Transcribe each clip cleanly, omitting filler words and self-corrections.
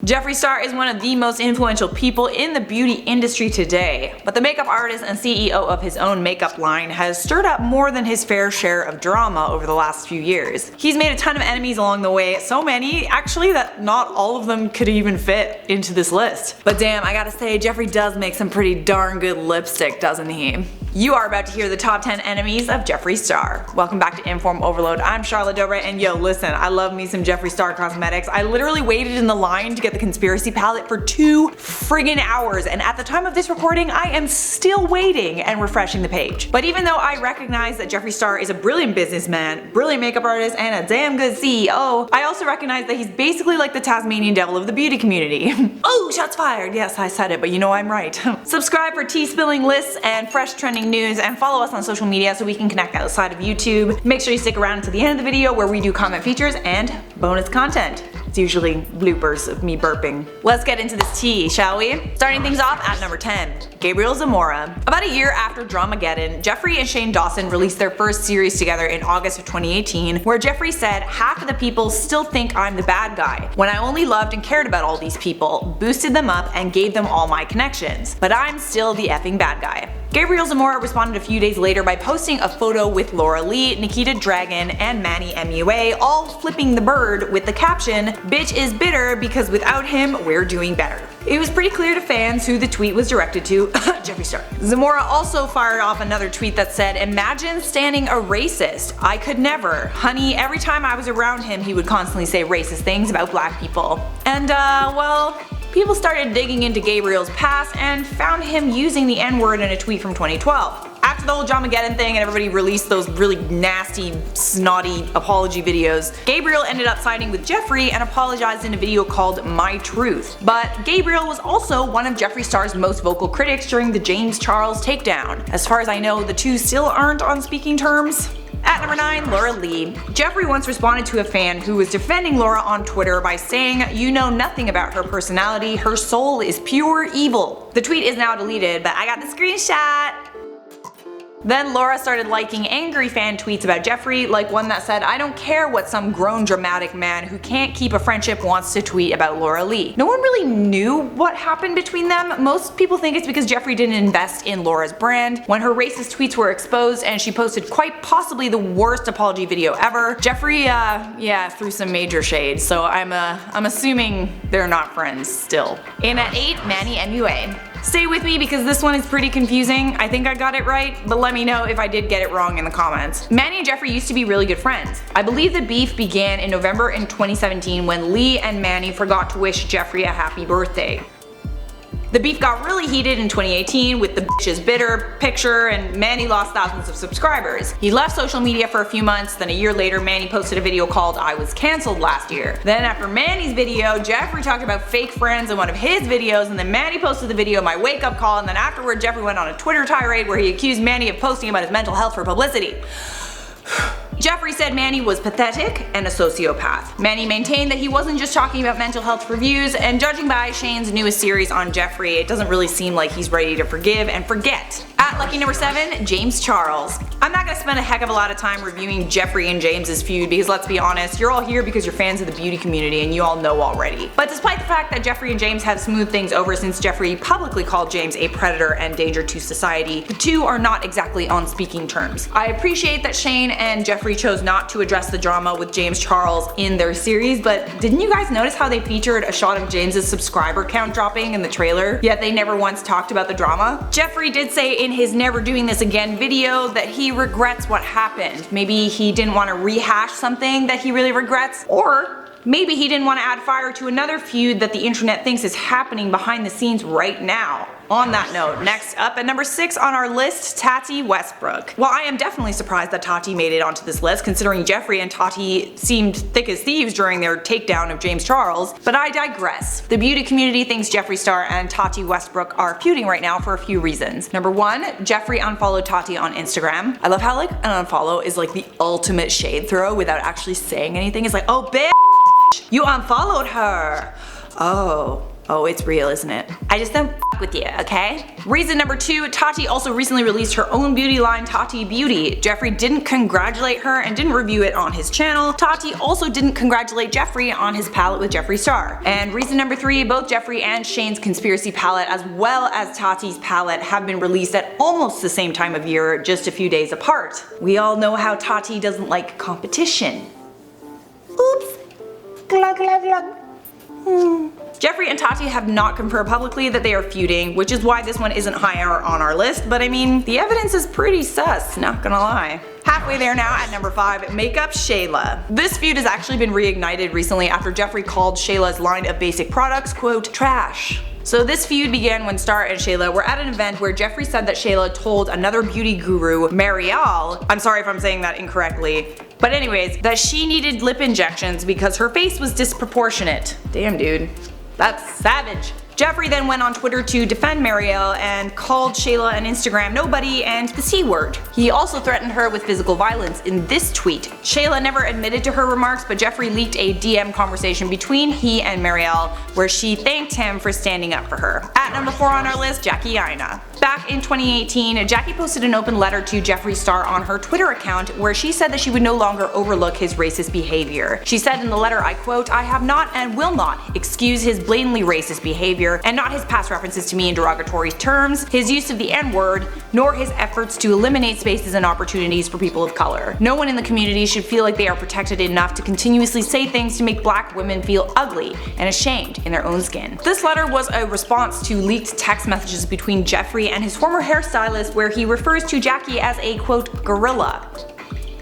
Jeffree Star is one of the most influential people in the beauty industry today, but the makeup artist and CEO of his own makeup line has stirred up more than his fair share of drama over the last few years. He's made a ton of enemies along the way, so many actually that not all of them could even fit into this list. But damn, I gotta say, Jeffree does make some pretty darn good lipstick, doesn't he? You are about to hear the top 10 enemies of Jeffree Star. Welcome back to InformOverload. I'm Charlotte Dobre, and yo, listen, I love me some Jeffree Star cosmetics. I literally waited in the line to get the conspiracy palette for 2 friggin' hours, and at the time of this recording, I am still waiting and refreshing the page. But even though I recognize that Jeffree Star is a brilliant businessman, brilliant makeup artist, and a damn good CEO, I also recognize that he's basically like the Tasmanian devil of the beauty community. Oh, shots fired! Yes, I said it, but you know I'm right. Subscribe for tea spilling lists and fresh trending news, and follow us on social media so we can connect outside of YouTube. Make sure you stick around to the end of the video where we do comment features and bonus content. It's usually bloopers of me burping. Let's get into this tea, shall we? Starting things off at number 10, Gabriel Zamora. About a year after Dramageddon, Jeffree and Shane Dawson released their first series together in August of 2018, where Jeffree said, "Half of the people still think I'm the bad guy, when I only loved and cared about all these people, boosted them up, and gave them all my connections. But I'm still the effing bad guy." Gabriel Zamora responded a few days later by posting a photo with Laura Lee, Nikita Dragun, and Manny MUA, all flipping the bird with the caption, "Bitch is bitter because without him, we're doing better." It was pretty clear to fans who the tweet was directed to, Jeffree Star. Zamora also fired off another tweet that said, "Imagine standing a racist. I could never. Honey, every time I was around him, he would constantly say racist things about black people." And well, people started digging into Gabriel's past and found him using the N-word in a tweet from 2012. After the whole Dramageddon thing and everybody released those really nasty, snotty apology videos, Gabriel ended up siding with Jeffree and apologized in a video called My Truth. But Gabriel was also one of Jeffree Star's most vocal critics during the James Charles takedown. As far as I know, the two still aren't on speaking terms. At number 9, Laura Lee. Jeffree once responded to a fan who was defending Laura on Twitter by saying, "You know nothing about her personality, her soul is pure evil." The tweet is now deleted, but I got the screenshot. Then Laura started liking angry fan tweets about Jeffree, like one that said, "I don't care what some grown dramatic man who can't keep a friendship wants to tweet about Laura Lee." No one really knew what happened between them. Most people think it's because Jeffree didn't invest in Laura's brand. When her racist tweets were exposed and she posted quite possibly the worst apology video ever, Jeffree, threw some major shade, so I'm assuming they're not friends still. And at 8, Manny MUA. Stay with me because this one is pretty confusing. I think I got it right, but let me know if I did get it wrong in the comments. Manny and Jeffree used to be really good friends. I believe the beef began in November in 2017 when Lee and Manny forgot to wish Jeffree a happy birthday. The beef got really heated in 2018 with the "bitch is bitter" picture, and Manny lost thousands of subscribers. He left social media for a few months, then a year later Manny posted a video called "I was cancelled last year." Then after Manny's video, Jeffree talked about fake friends in one of his videos, and then Manny posted the video "My Wake Up Call," and then afterward Jeffree went on a Twitter tirade where he accused Manny of posting about his mental health for publicity. Jeffree said Manny was pathetic and a sociopath. Manny maintained that he wasn't just talking about mental health for views, and judging by Shane's newest series on Jeffree, it doesn't really seem like he's ready to forgive and forget. At lucky number 7, James Charles. I'm not gonna spend a heck of a lot of time reviewing Jeffree and James's feud because let's be honest, you're all here because you're fans of the beauty community and you all know already. But despite the fact that Jeffree and James have smoothed things over since Jeffree publicly called James a predator and danger to society, the two are not exactly on speaking terms. I appreciate that Shane and Jeffree chose not to address the drama with James Charles in their series, but didn't you guys notice how they featured a shot of James's subscriber count dropping in the trailer, yet they never once talked about the drama? Jeffree did say in his "Never Doing This Again" video that he regrets what happened. Maybe he didn't want to rehash something that he really regrets, or maybe he didn't want to add fire to another feud that the internet thinks is happening behind the scenes right now. On that note, next up at number 6 on our list, Tati Westbrook. Well, I am definitely surprised that Tati made it onto this list considering Jeffree and Tati seemed thick as thieves during their takedown of James Charles, but I digress. The beauty community thinks Jeffree Star and Tati Westbrook are feuding right now for a few reasons. Number 1, Jeffree unfollowed Tati on Instagram. I love how like an unfollow is like the ultimate shade throw without actually saying anything. It's like, "Oh bitch, you unfollowed her. Oh. Oh, it's real, isn't it? I just don't f with you, okay? Reason number 2, Tati also recently released her own beauty line, Tati Beauty. Jeffree didn't congratulate her and didn't review it on his channel. Tati also didn't congratulate Jeffree on his palette with Jeffree Star. And reason number 3, both Jeffree and Shane's Conspiracy palette as well as Tati's palette have been released at almost the same time of year, just a few days apart. We all know how Tati doesn't like competition. Oops. Glug glug glug. Jeffree and Tati have not confirmed publicly that they are feuding, which is why this one isn't higher on our list, but I mean, the evidence is pretty sus, not gonna lie. Halfway there now at number 5, Makeup Shayla. This feud has actually been reignited recently after Jeffree called Shayla's line of basic products, quote, trash. So this feud began when Star and Shayla were at an event where Jeffree said that Shayla told another beauty guru, Marielle, I'm sorry if I'm saying that incorrectly, but anyways, that she needed lip injections because her face was disproportionate. Damn dude, that's savage. Jeffree then went on Twitter to defend Marielle and called Shayla an Instagram nobody and the C word. He also threatened her with physical violence in this tweet. Shayla never admitted to her remarks, but Jeffree leaked a DM conversation between he and Marielle where she thanked him for standing up for her. At number 4 on our list, Jackie Aina. Back in 2018, Jackie posted an open letter to Jeffree Star on her Twitter account where she said that she would no longer overlook his racist behavior. She said in the letter, I quote, I have not and will not excuse his blatantly racist behavior and not his past references to me in derogatory terms, his use of the N-word, nor his efforts to eliminate spaces and opportunities for people of color. No one in the community should feel like they are protected enough to continuously say things to make black women feel ugly and ashamed in their own skin. This letter was a response to leaked text messages between Jeffree and his former hairstylist where he refers to Jackie as a quote gorilla.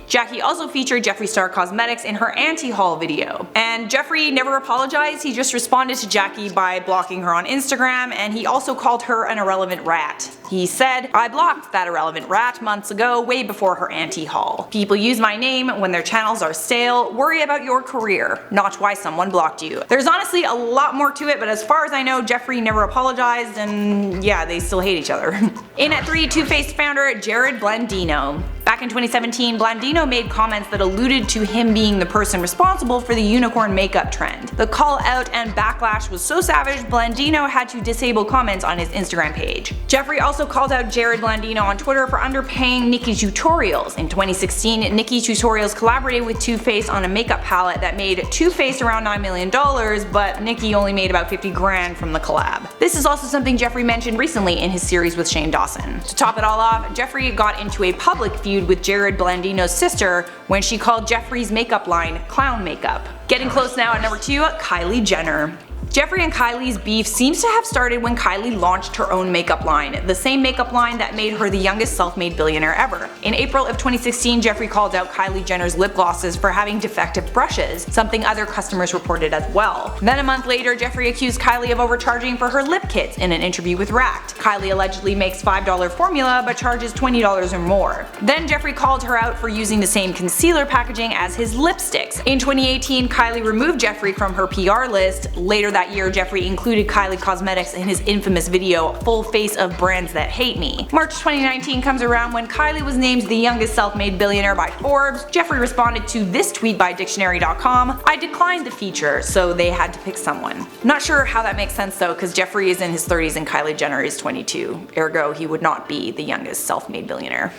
Jackie also featured Jeffree Star Cosmetics in her anti-haul video. And Jeffree never apologized, he just responded to Jackie by blocking her on Instagram, and he also called her an irrelevant rat. He said, I blocked that irrelevant rat months ago, way before her anti-haul. People use my name when their channels are stale, worry about your career, not why someone blocked you. There's honestly a lot more to it, but as far as I know, Jeffree never apologized, and yeah, they still hate each other. In at 3, Too Faced founder Jerrod Blandino. Back in 2017, Blandino made comments that alluded to him being the person responsible for the unicorn makeup trend. The call out and backlash was so savage, Blandino had to disable comments on his Instagram page. Jeffree also called out Jerrod Blandino on Twitter for underpaying Nikki Tutorials. In 2016, Nikki Tutorials collaborated with Too Faced on a makeup palette that made Too Faced around $9 million, but Nikki only made about 50 grand from the collab. This is also something Jeffree mentioned recently in his series with Shane Dawson. To top it all off, Jeffree got into a public feud with Jerrod Blandino's sister when she called Jeffree's makeup line clown makeup. Getting close now at number 2, Kylie Jenner. Jeffree and Kylie's beef seems to have started when Kylie launched her own makeup line, the same makeup line that made her the youngest self-made billionaire ever. In April of 2016, Jeffree called out Kylie Jenner's lip glosses for having defective brushes, something other customers reported as well. Then a month later, Jeffree accused Kylie of overcharging for her lip kits in an interview with Racked. Kylie allegedly makes $5 formula but charges $20 or more. Then Jeffree called her out for using the same concealer packaging as his lipsticks. In 2018, Kylie removed Jeffree from her PR list. Later that year, Jeffree included Kylie Cosmetics in his infamous video, Full Face of Brands That Hate Me. March 2019 comes around when Kylie was named the youngest self-made billionaire by Forbes. Jeffree responded to this tweet by Dictionary.com, I declined the feature, so they had to pick someone. Not sure how that makes sense though, because Jeffree is in his 30s and Kylie Jenner is 22, ergo he would not be the youngest self-made billionaire.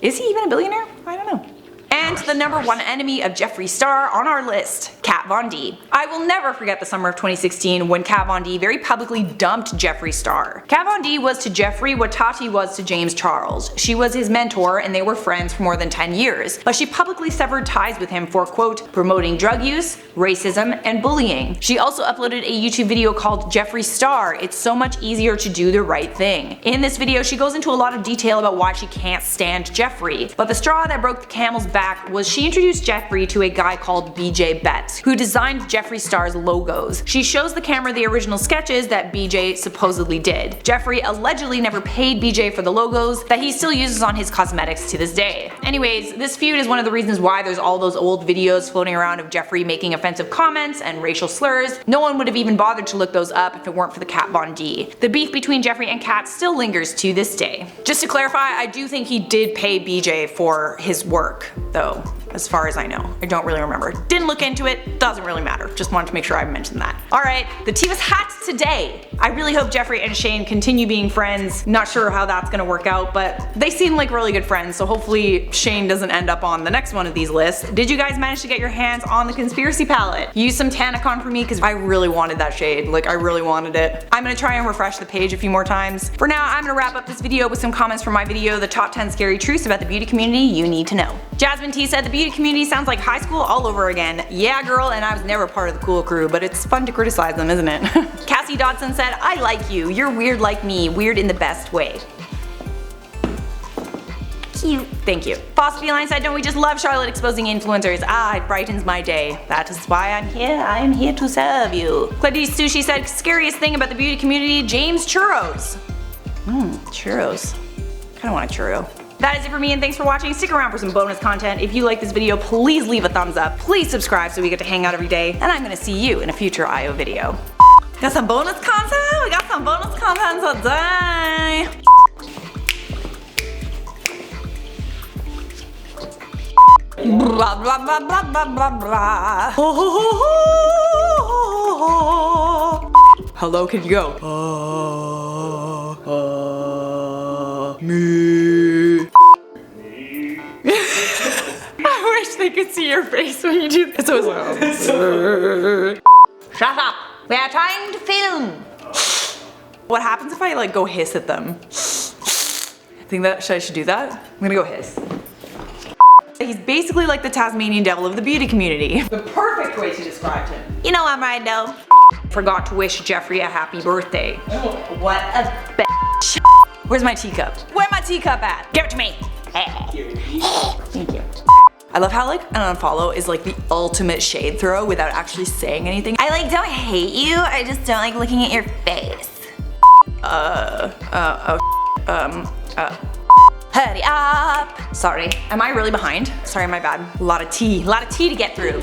Is he even a billionaire? I don't know. And the number 1 enemy of Jeffree Star on our list, Kat Von D. I will never forget the summer of 2016 when Kat Von D very publicly dumped Jeffree Star. Kat Von D was to Jeffree what Tati was to James Charles. She was his mentor and they were friends for more than 10 years, but she publicly severed ties with him for quote, promoting drug use, racism, and bullying. She also uploaded a YouTube video called Jeffree Star, It's So Much Easier to Do the Right Thing. In this video, she goes into a lot of detail about why she can't stand Jeffree, but the straw that broke the camel's back was she introduced Jeffree to a guy called BJ Betts, who designed Jeffree Star's logos. She shows the camera the original sketches that BJ supposedly did. Jeffree allegedly never paid BJ for the logos that he still uses on his cosmetics to this day. Anyways, this feud is one of the reasons why there's all those old videos floating around of Jeffree making offensive comments and racial slurs. No one would have even bothered to look those up if it weren't for the Kat Von D. The beef between Jeffree and Kat still lingers to this day. Just to clarify, I do think he did pay BJ for his work, though. as far as I know. I don't really remember. Didn't look into it, doesn't really matter. Just wanted to make sure I mentioned that. Alright, the tea was hot today. I really hope Jeffree and Shane continue being friends. Not sure how that's gonna work out, but they seem like really good friends, so hopefully Shane doesn't end up on the next one of these lists. Did you guys manage to get your hands on the conspiracy palette? Use some Tanacon for me because I really wanted that shade. Like, I really wanted it. I'm gonna try and refresh the page a few more times. For now, I'm gonna wrap up this video with some comments from my video, the top 10 scary truths about the beauty community you need to know. Jasmine T said the beauty community sounds like high school all over again. Yeah girl, and I was never part of the cool crew, but it's fun to criticize them, isn't it? Cassie Dodson said, I like you. You're weird like me. Weird in the best way. Cute. Thank you. Boss Feline said, don't we just love Charlotte exposing influencers? Ah, it brightens my day. That is why I'm here. I am here to serve you. Claudice Sushi said, scariest thing about the beauty community, James churros. Churros. Kinda want a churro. That is it for me, and thanks for watching. Stick around for some bonus content. If you like this video, please leave a thumbs up. Please subscribe so we get to hang out every day, and I'm gonna see you in a future IO video. Got some bonus content? We got some bonus content today. Blah blah blah blah blah blah blah. Hello, can you go? Me. I wish they could see your face when you do this. Shut up. We are trying to film. What happens if I like go hiss at them? Think that I should do that? I'm gonna go hiss. He's basically like the Tasmanian devil of the beauty community. The perfect way to describe him. You know I'm right though. Forgot to wish Jeffree a happy birthday. What a bitch. Where's my teacup? Where's my teacup at? Give it to me. Thank you. I love how like an unfollow is like the ultimate shade throw without actually saying anything. I like don't hate you, I just don't like looking at your face. Hurry up. Sorry, am I really behind? Sorry, my bad. A lot of tea to get through.